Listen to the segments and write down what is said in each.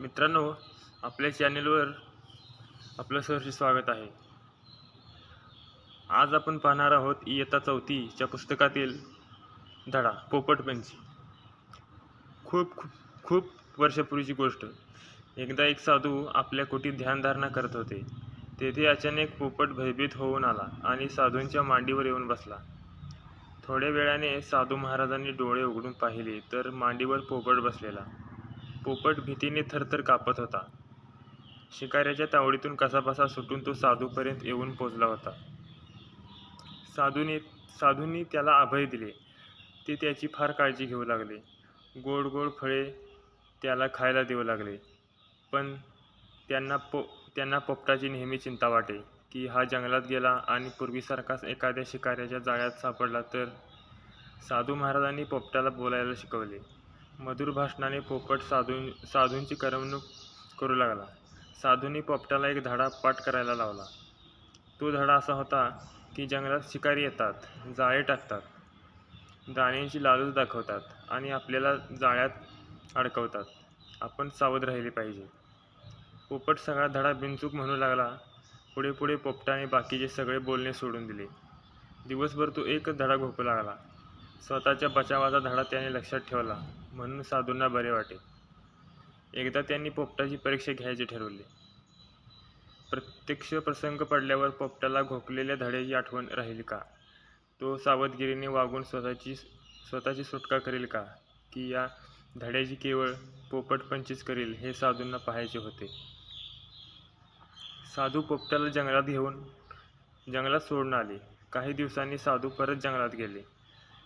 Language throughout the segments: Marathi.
मित्रांनो, आपल्या चॅनेलवर आपलं सहर्ष स्वागत आहे. आज आपण पाहणार आहोत इयत्ता 4च्या पुस्तकातील धडा पोपटपंची. खूप खूप खूप वर्षापूर्वीची गोष्ट. एकदा एक साधू आपल्या कुटीत ध्यानधारणा करत होते. तेथे अचानक पोपट भयभीत होऊन आला आणि साधूंच्या मांडीवर येऊन बसला. थोड्या वेळाने साधू महाराजांनी डोळे उघडून पाहिले तर मांडीवर पोपट बसलेला. पोपट भीतीने थरथर कापत होता. शिकाऱ्याच्या तावडीतून कसाबसा सुटून तो साधूपर्यंत येऊन पोचला होता. साधूंनी त्याला अभय दिले. ते त्याची फार काळजी घेऊ लागले. गोड गोड फळे त्याला खायला देऊ लागले. पण त्यांना पोपटाची नेहमी चिंता वाटे की हा जंगलात गेला आणि पूर्वीसारखाच एखाद्या शिकाऱ्याच्या जाळ्यात सापडला तर. साधू महाराजांनी पोपटाला बोलायला शिकवले. मधुर भाषणाने पोपट साधूंची करमणूक करू लागला. साधूंनी पोपटाला एक धडा पाठ करायला लावला. तो धडा असा होता की जंगलात शिकारी येतात, जाळे टाकतात, दाण्यांची लालूच दाखवतात आणि आपल्याला जाळ्यात अडकवतात. आपण सावध राहिले पाहिजे. पोपट सगळा धडा बिनचूक म्हणू लागला. पुढे पुढे पोपटाने बाकीचे सगळे बोलणे सोडून दिले. दिवसभर तो एकच धडा घोकू लागला. स्वतःच्या बचावाचा धडा त्याने लक्षात ठेवला म्हणून साधूंना बरे वाटे. एकदा त्यांनी पोपटाची परीक्षा घ्यायचे ठरवले. प्रत्यक्ष प्रसंग पडल्यावर पोपटाला घोकलेल्या धड्याची आठवण राहील का? तो सावधगिरीने वागून स्वतःची सुटका करेल का? की या धड्याची केवळ पोपटपंचीच करेल हे साधूंना पाहायचे होते. साधू पोपटाला जंगलात सोडून आले. काही दिवसांनी साधू परत जंगलात गेले.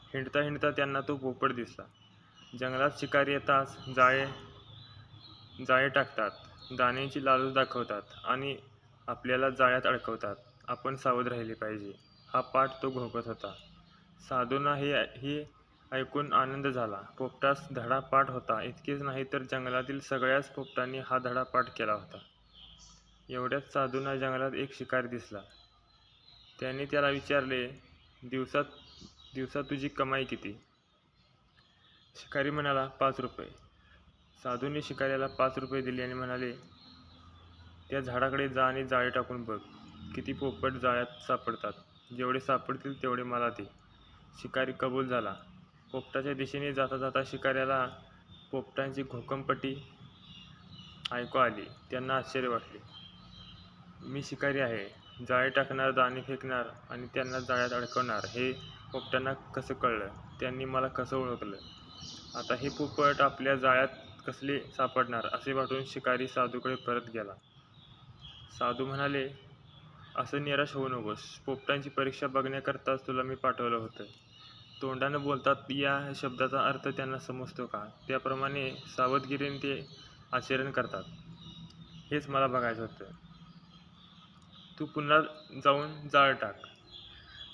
हिंडता हिंडता त्यांना तो पोपट दिसला. जंगलात शिकारी येताच जाळे टाकतात, दाण्यांची लालूच दाखवतात आणि आपल्याला जाळ्यात अडकवतात. आपण सावध राहिले पाहिजे. हा पाठ तो घोकत होता. साधूंना हे ऐकून आनंद झाला. पोपटास धडा पाठ होता. इतकेच नाही तर जंगलातील सगळ्याच पोपटांनी हा धडा पाठ केला होता. एवढ्यात साधूंना जंगलात एक शिकारी दिसला. त्याने त्याला विचारले, दिवसात तुझी कमाई किती? शिकारी म्हणाला, 5 रुपये. साधूंनी शिकाऱ्याला 5 रुपये दिले आणि म्हणाले, त्या झाडाकडे जा आणि जाळे टाकून बघ. किती पोपट जाळ्यात सापडतात. जेवढे सापडतील तेवढे मला दे. शिकारी कबूल झाला. पोपटाच्या दिशेने जाता जाता शिकाऱ्याला पोपटांची घोकंपट्टी ऐकू आली. त्यांना आश्चर्य वाटले. मी शिकारी आहे. जाळे टाकणार, दाणे फेकणार आणि त्यांना जाळ्यात अडकवणार हे पोपटांना कसं कळलं? त्यांनी मला कसं ओळखलं? आता हे पोपट आपल्या जाळ्यात कसले सापडणार असे वाटून शिकारी साधूकडे परत गेला. साधू म्हणाले, असं निराश होऊ नकोस. पोपटांची परीक्षा बघण्याकरताच तुला मी पाठवलं होतं. तोंडानं बोलतात या शब्दाचा अर्थ त्यांना समजतो का? त्याप्रमाणे सावधगिरीने ते आचरण करतात. हेच मला बघायचं होतं. तू पुन्हा जाऊन जाळं टाक.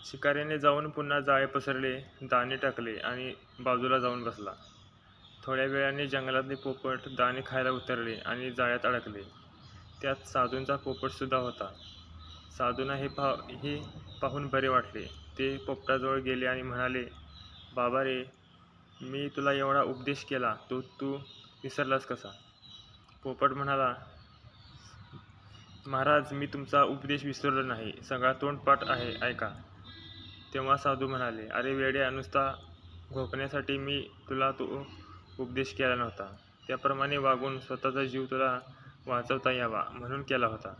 शिकाऱ्याने जाऊन पुन्हा जाळे पसरले, दाणे टाकले आणि बाजूला जाऊन बसला. थोड्या वेळाने जंगलातले पोपट दाणे खायला उतरले आणि जाळ्यात अडकले. त्यात साधूंचा पोपटसुद्धा होता. साधूंना हे पाहून बरे वाटले. ते पोपटाजवळ गेले आणि म्हणाले, बाबा रे, मी तुला एवढा उपदेश केला, तू विसरलास कसा? पोपट म्हणाला, महाराज, मी तुमचा उपदेश विसरलो नाही. सगळा तोंडपाठ आहे, ऐका. तेव्हा साधू म्हणाले, अरे वेड्या, नुसता घोकण्यासाठी मी तुला तो उपदेश केला नव्हता. त्याप्रमाणे वागून स्वतःचा जीव तुला वाचवता यावा म्हणून केला होता.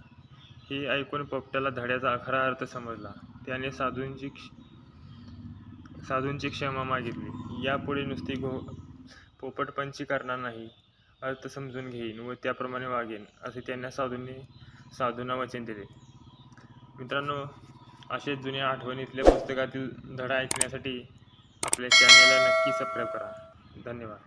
हे ऐकून पोपटाला धड्याचा खरा अर्थ समजला. त्याने साधूंची क्षमा मागितली. यापुढे नुसती पोपटपंची करणार नाही, अर्थ समजून घेईन व त्याप्रमाणे वागेन असे त्यांना साधूंना वचन दिले. मित्रांनो, असे जुन्या आठवणीतल्या पुस्तकातील धडा ऐकण्यासाठी आपल्या चॅनेलला नक्की सबस्क्राईब करा. धन्यवाद.